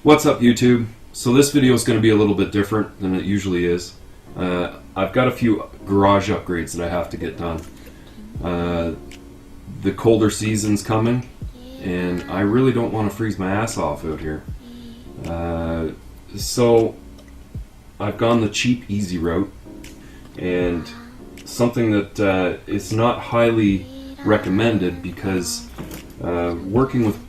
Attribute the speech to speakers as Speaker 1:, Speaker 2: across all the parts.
Speaker 1: What's up, YouTube? So this video is going to be a little bit different than it usually is. I've got a few garage upgrades that I have to get done. The colder season's coming, and I really don't want to freeze my ass off out here. So I've gone the cheap, easy route, and something that is not highly recommended because working with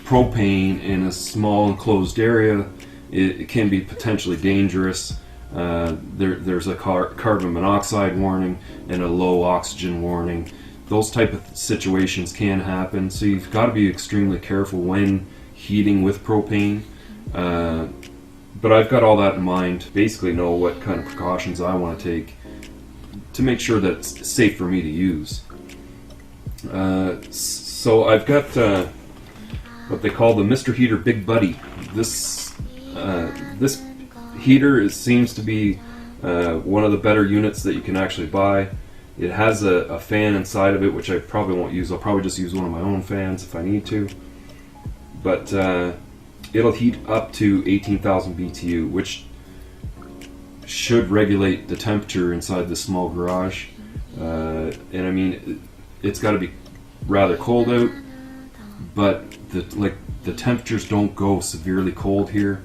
Speaker 1: propane in a small enclosed area, it can be potentially dangerous. There's a carbon monoxide warning and a low oxygen warning. Those type of situations can happen, so you've got to be extremely careful when heating with propane. But I've got all that in mind. Basically know what kind of precautions I want to take to make sure that it's safe for me to use. So I've got what they call the Mr. Heater Big Buddy. This heater seems to be one of the better units that you can actually buy. It has a fan inside of it, which I probably won't use. I'll probably just use one of my own fans if I need to. But it'll heat up to 18,000 BTU, which should regulate the temperature inside this small garage. And I mean, it's got to be rather cold out, but the temperatures don't go severely cold here.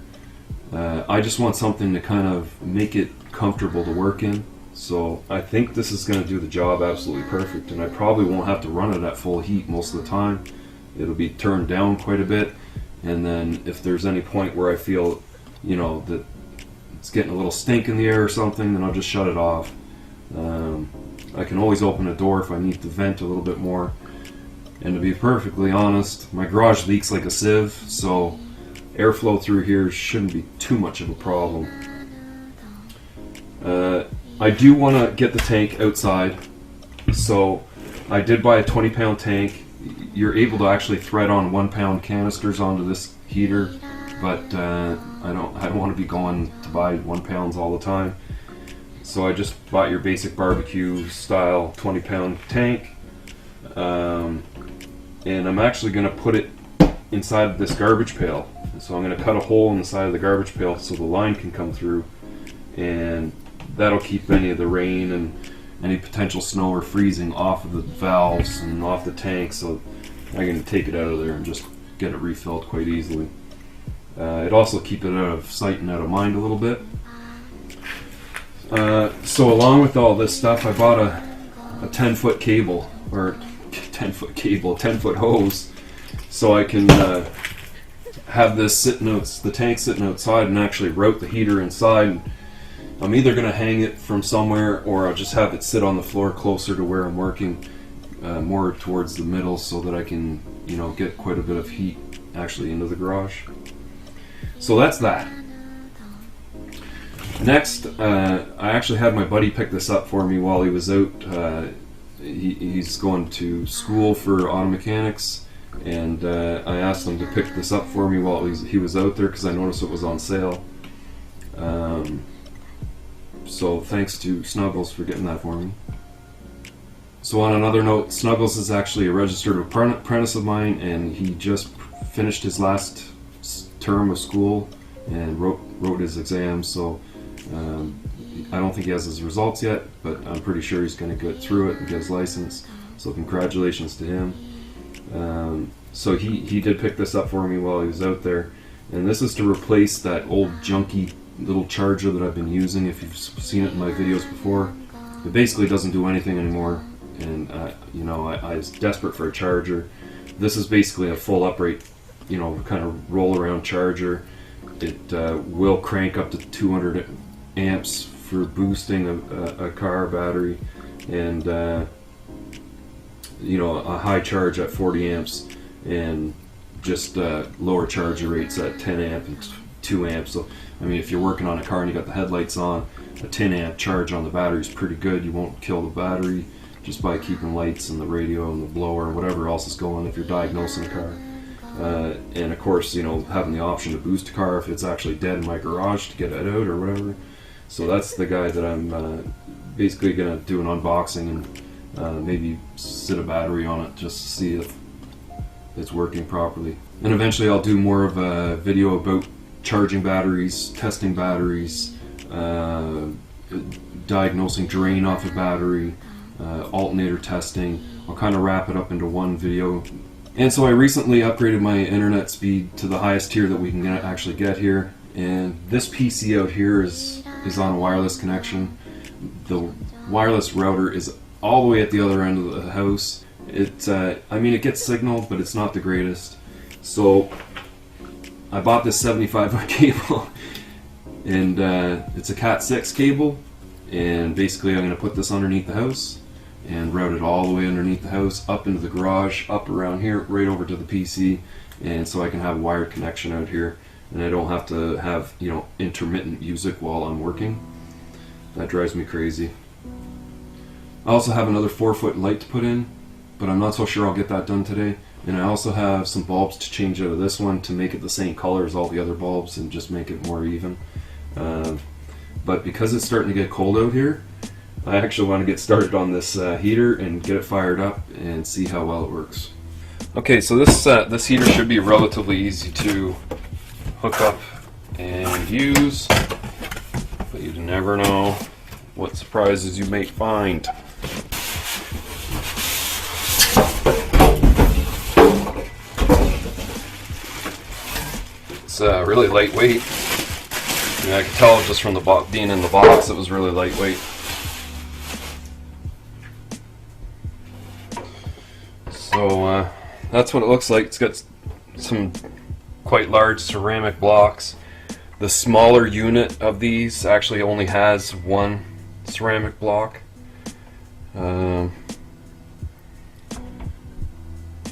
Speaker 1: I just want something to kind of make it comfortable to work in. So I think this is going to do the job absolutely perfect, and I probably won't have to run it at full heat most of the time. It'll be turned down quite a bit, and then if there's any point where I feel, you know, that it's getting a little stink in the air or something, then I'll just shut it off. I can always open a door if I need to vent a little bit more. And to be perfectly honest, my garage leaks like a sieve, so airflow through here shouldn't be too much of a problem. I do want to get the tank outside, so I did buy a 20-pound tank. You're able to actually thread on 1-pound canisters onto this heater, but I don't want to be going to buy 1 pounds all the time. So I just bought your basic barbecue style 20-pound tank. And I'm actually going to put it inside this garbage pail. So I'm going to cut a hole in the side of the garbage pail so the line can come through, and that'll keep any of the rain and any potential snow or freezing off of the valves and off the tank, so I can take it out of there and just get it refilled quite easily. It also keep it out of sight and out of mind a little bit. So along with all this stuff, I bought a 10-foot cable, or 10-foot cable, 10-foot hose, so I can have this the tank sitting outside and actually route the heater inside. I'm either going to hang it from somewhere, or I'll just have it sit on the floor closer to where I'm working, more towards the middle, so that I can, you know, get quite a bit of heat actually into the garage. So that's that. Next, I actually had my buddy pick this up for me while he was out. He's going to school for auto mechanics, and I asked him to pick this up for me while he was out there because I noticed it was on sale. So thanks to Snuggles for getting that for me. So on another note, Snuggles is actually a registered apprentice of mine, and he just finished his last term of school and wrote his exams. So I don't think he has his results yet, but I'm pretty sure he's going to get through it and get his license. So congratulations to him. So he did pick this up for me while he was out there, and this is to replace that old junky little charger that I've been using. If you've seen it in my videos before, it basically doesn't do anything anymore, and you know, I was desperate for a charger. This is basically a full upright, you know, kind of roll around charger. It will crank up to 200 amps for boosting a car battery, and you know, a high charge at 40 amps, and just lower charger rates at 10 amp and 2 amps. So I mean, if you're working on a car and you got the headlights on, a 10 amp charge on the battery is pretty good. You won't kill the battery just by keeping lights and the radio and the blower and whatever else is going if you're diagnosing a car. And of course, you know, having the option to boost a car if it's actually dead in my garage to get it out or whatever. So that's the guy that I'm basically going to do an unboxing and maybe sit a battery on it just to see if it's working properly. And eventually I'll do more of a video about charging batteries, testing batteries, diagnosing drain off a battery, alternator testing. I'll kind of wrap it up into one video. And so I recently upgraded my internet speed to the highest tier that we can actually get here. And this PC out here is on a wireless connection. The wireless router is all the way at the other end of the house. I mean, it gets signal, but it's not the greatest. So I bought this 75-foot cable, and it's a Cat 6 cable. And basically, I'm going to put this underneath the house and route it all the way underneath the house, up into the garage, up around here, right over to the PC, and so I can have a wired connection out here, and I don't have to have, you know, intermittent music while I'm working. That drives me crazy. I also have another 4-foot light to put in, but I'm not so sure I'll get that done today. And I also have some bulbs to change out of this one to make it the same color as all the other bulbs and just make it more even. But because it's starting to get cold out here, I actually want to get started on this heater and get it fired up and see how well it works. Okay, so this heater should be relatively easy to hook up and use, but you never know what surprises you may find. It's really lightweight. I mean, I could tell just from the being in the box it was really lightweight. So that's what it looks like. It's got some quite large ceramic blocks. The smaller unit of these actually only has one ceramic block.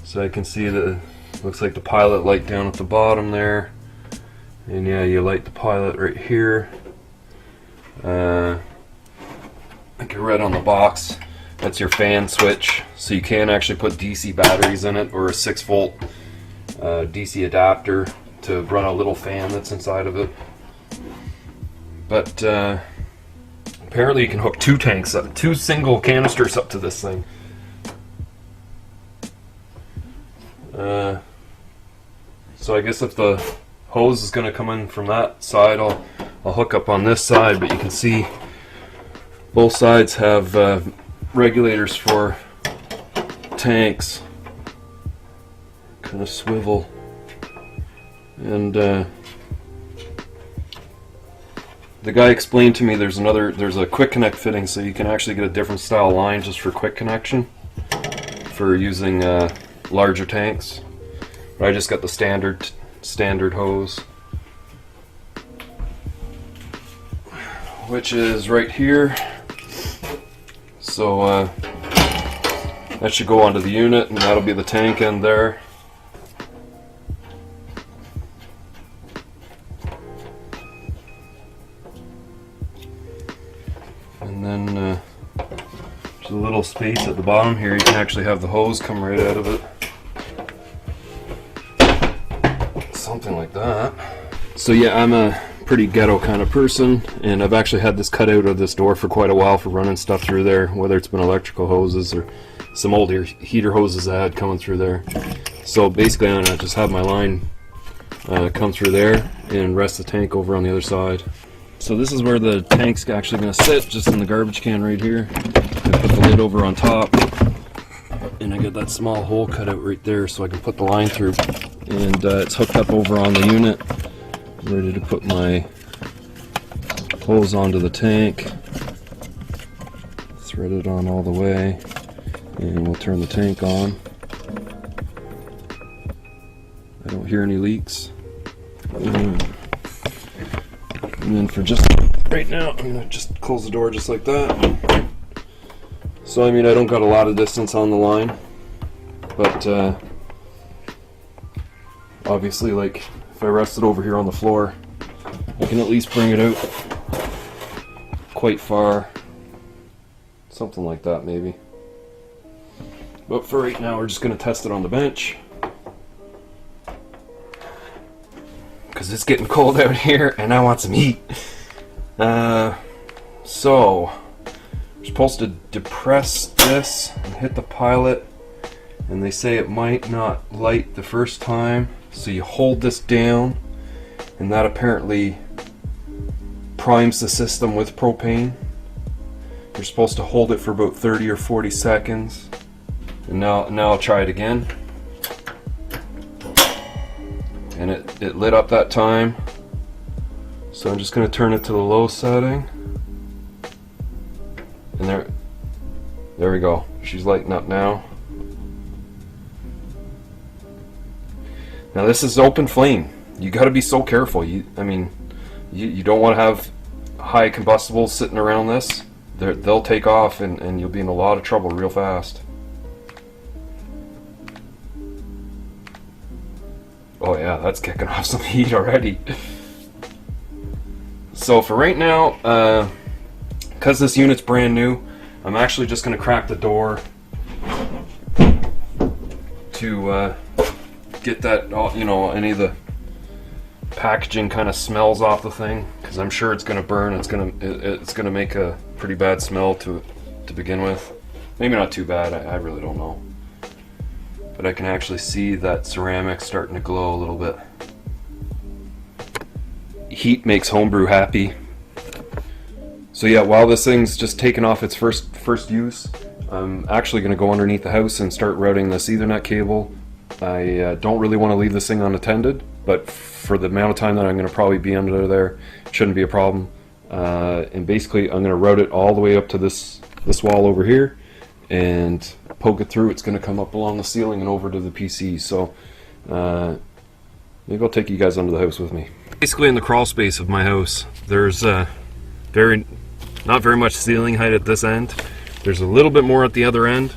Speaker 1: So I can see that it looks like the pilot light down at the bottom there. And yeah, you light the pilot right here. Like I read on the box, that's your fan switch. So you can actually put DC batteries in it, or a 6-volt DC adapter to run a little fan that's inside of it. But apparently you can hook 2 tanks up, 2 single canisters up to this thing. So I guess if the hose is going to come in from that side, I'll hook up on this side, but you can see both sides have regulators for tanks, kind of swivel, and the guy explained to me there's a quick connect fitting, so you can actually get a different style line just for quick connection for using larger tanks. But I just got the standard hose, which is right here. So that should go onto the unit, and that'll be the tank end there. And then there's a little space at the bottom here. You can actually have the hose come right out of it. Something like that. So yeah, I'm a pretty ghetto kind of person, and I've actually had this cut out of this door for quite a while for running stuff through there, whether it's been electrical hoses or some old heater hoses I had coming through there. So basically I'm gonna just have my line come through there and rest the tank over on the other side. So this is where the tank's actually going to sit, just in the garbage can right here. I put the lid over on top, and I got that small hole cut out right there so I can put the line through. And it's hooked up over on the unit. I'm ready to put my hose onto the tank. Thread it on all the way, and we'll turn the tank on. I don't hear any leaks. And then for just right now, I'm going to just close the door just like that. So I mean, I don't got a lot of distance on the line, but obviously, like, if I rest it over here on the floor, I can at least bring it out quite far. Something like that, maybe. But for right now, we're just going to test it on the bench, because it's getting cold out here and I want some heat. So we're supposed to depress this and hit the pilot, and they say it might not light the first time, so you hold this down and that apparently primes the system with propane. You're supposed to hold it for about 30 or 40 seconds. And now I'll try it again. And it lit up that time. So I'm just going to turn it to the low setting. And there we go. She's lighting up now. Now this is open flame. You got to be so careful. You don't want to have high combustibles sitting around this. They'll take off and you'll be in a lot of trouble real fast. Oh yeah, that's kicking off some heat already. So for right now, because this unit's brand new, I'm actually just going to crack the door to get that, any of the packaging kind of smells off the thing, because I'm sure it's going to burn. It's going to make a pretty bad smell to begin with. Maybe not too bad. I really don't know. But I can actually see that ceramic starting to glow a little bit. Heat makes homebrew happy. So yeah, while this thing's just taking off its first use, I'm actually going to go underneath the house and start routing this Ethernet cable. I don't really want to leave this thing unattended, but for the amount of time that I'm going to probably be under there, it shouldn't be a problem. And basically I'm going to route it all the way up to this wall over here and poke it through. It's going to come up along the ceiling and over to the PC. So maybe I'll take you guys under the house with me. Basically in the crawl space of my house, there's not very much ceiling height at this end. There's a little bit more at the other end,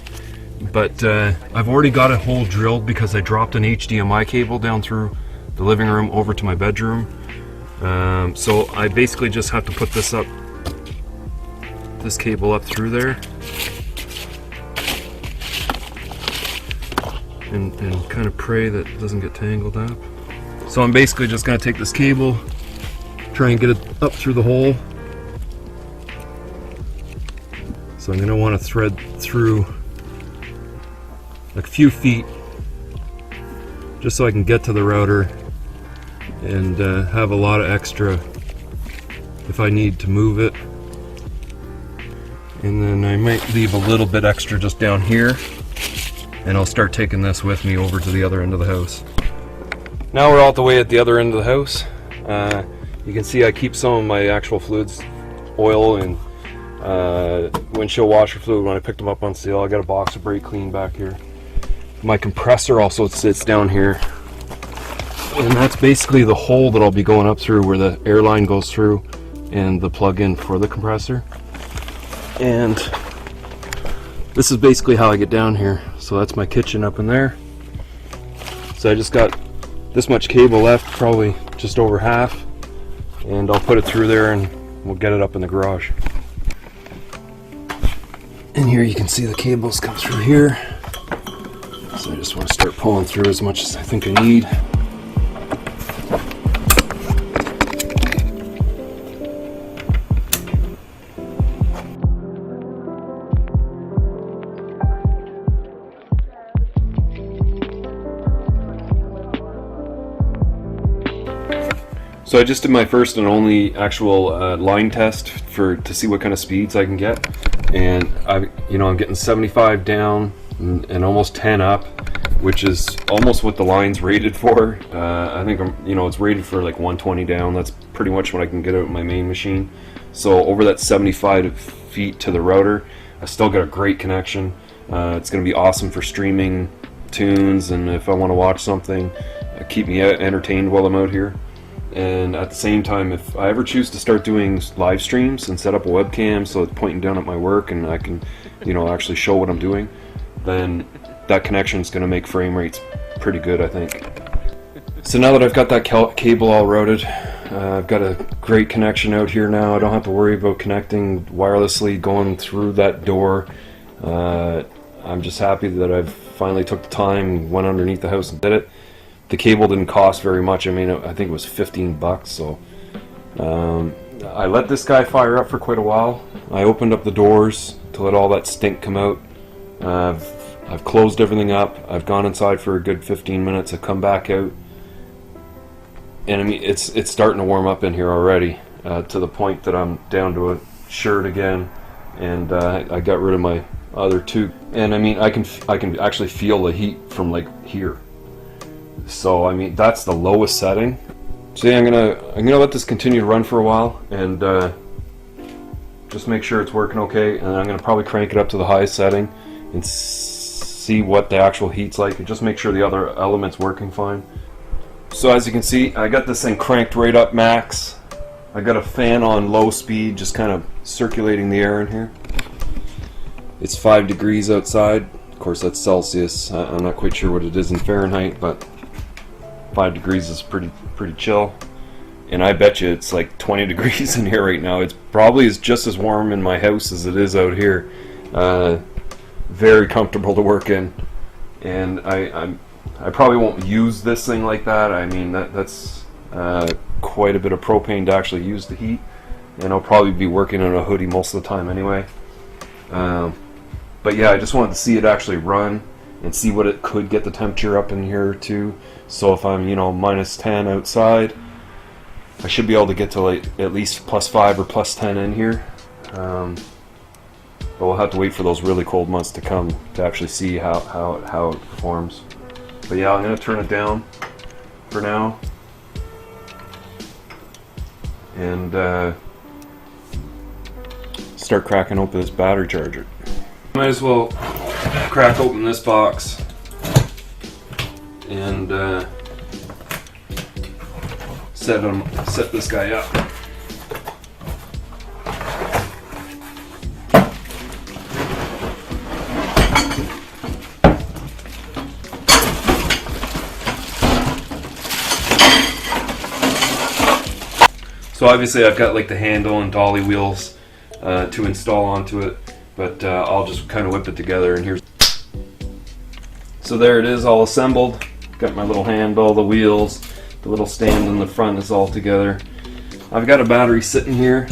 Speaker 1: but I've already got a hole drilled because I dropped an HDMI cable down through the living room over to my bedroom. So I basically just have to put this cable up through there and kind of pray that it doesn't get tangled up. So I'm basically just going to take this cable, try and get it up through the hole. So I'm going to want to thread through a few feet just so I can get to the router and have a lot of extra if I need to move it. And then I might leave a little bit extra just down here, and I'll start taking this with me over to the other end of the house. Now we're all the way at the other end of the house. You can see I keep some of my actual fluids, oil and windshield washer fluid when I picked them up on sale. I got a box of brake clean back here. My compressor also sits down here, and that's basically the hole that I'll be going up through where the air line goes through and the plug-in for the compressor. And this is basically how I get down here. So that's my kitchen up in there. So I just got this much cable left, probably just over half, and I'll put it through there and we'll get it up in the garage. And here you can see the cables come through here. So I just want to start pulling through as much as I think I need. So I just did my first and only actual line test to see what kind of speeds I can get, and I'm getting 75 down and almost 10 up, which is almost what the line's rated for. I think it's rated for like 120 down. That's pretty much what I can get out of my main machine. So over that 75 feet to the router, I still got a great connection. It's going to be awesome for streaming tunes, and if I want to watch something, keep me entertained while I'm out here. And at the same time, if I ever choose to start doing live streams and set up a webcam so it's pointing down at my work and I can, actually show what I'm doing, then that connection is going to make frame rates pretty good, I think. So now that I've got that cable all routed, I've got a great connection out here now. I don't have to worry about connecting wirelessly going through that door. I'm just happy that I've finally took the time, went underneath the house and did it. The cable didn't cost very much. I mean, I think it was $15, so I let this guy fire up for quite a while. I opened up the doors to let all that stink come out. I've closed everything up. I've gone inside for a good 15 minutes. I've come back out, And I mean, it's starting to warm up in here already, to the point that I'm down to a shirt again, and I got rid of my other two. And I mean, I can actually feel the heat from like here. So I mean, that's the lowest setting. So yeah, I'm gonna let this continue to run for a while, and just make sure it's working okay. And I'm gonna probably crank it up to the highest setting and see what the actual heat's like, and just make sure the other elements working fine. So as you can see, I got this thing cranked right up max. I got a fan on low speed, just kind of circulating the air in here. It's 5 degrees outside. Of course, that's Celsius. I'm not quite sure what it is in Fahrenheit, but 5 degrees is pretty chill. And I bet you it's like 20 degrees in here right now. It's probably just as warm in my house as it is out here. Very comfortable to work in, and I probably won't use this thing like that. I mean, that's quite a bit of propane to actually use the heat, and I'll probably be working in a hoodie most of the time anyway. But yeah, I just wanted to see it actually run and see what it could get the temperature up in here to. So if I'm, minus 10 outside, I should be able to get to like at least plus 5 or plus 10 in here. But we'll have to wait for those really cold months to come to actually see how it performs. But yeah, I'm going to turn it down for now. And start cracking open this battery charger. Might as well crack open this box and set this guy up. So obviously I've got like the handle and dolly wheels to install onto it, but I'll just kind of whip it together. And here's, so there it is, all assembled. Got my little handle, the wheels, the little stand in the front is all together. I've got a battery sitting here.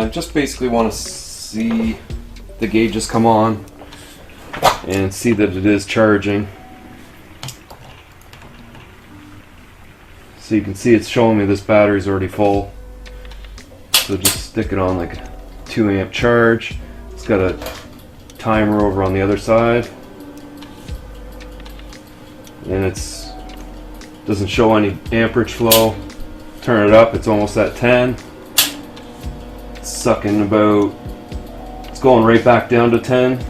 Speaker 1: Just basically want to see the gauges come on and see that it is charging. So you can see it's showing me this battery's already full. So just stick it on like a 2 amp charge. It's got a timer over on the other side. And it's doesn't show any amperage flow. Turn it up, it's almost at 10. It's sucking about, it's going right back down to 10,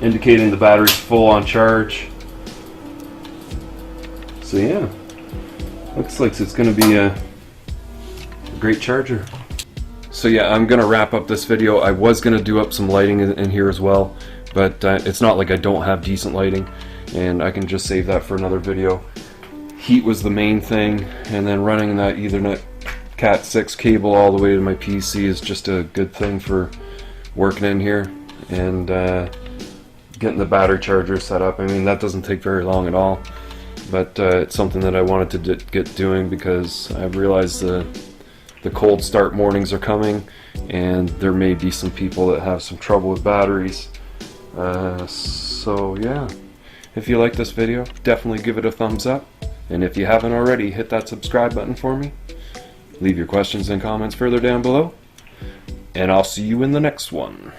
Speaker 1: indicating the battery's full on charge. So yeah. Looks like it's going to be a great charger. So yeah, I'm going to wrap up this video. I was going to do up some lighting in here as well, but it's not like I don't have decent lighting, and I can just save that for another video. Heat was the main thing, and then running that Ethernet Cat 6 cable all the way to my PC is just a good thing for working in here, and getting the battery charger set up. I mean, that doesn't take very long at all. But it's something that I wanted to get doing because I've realized the cold start mornings are coming, and there may be some people that have some trouble with batteries. So yeah, if you like this video, definitely give it a thumbs up, and if you haven't already, hit that subscribe button for me. Leave your questions and comments further down below, and I'll see you in the next one.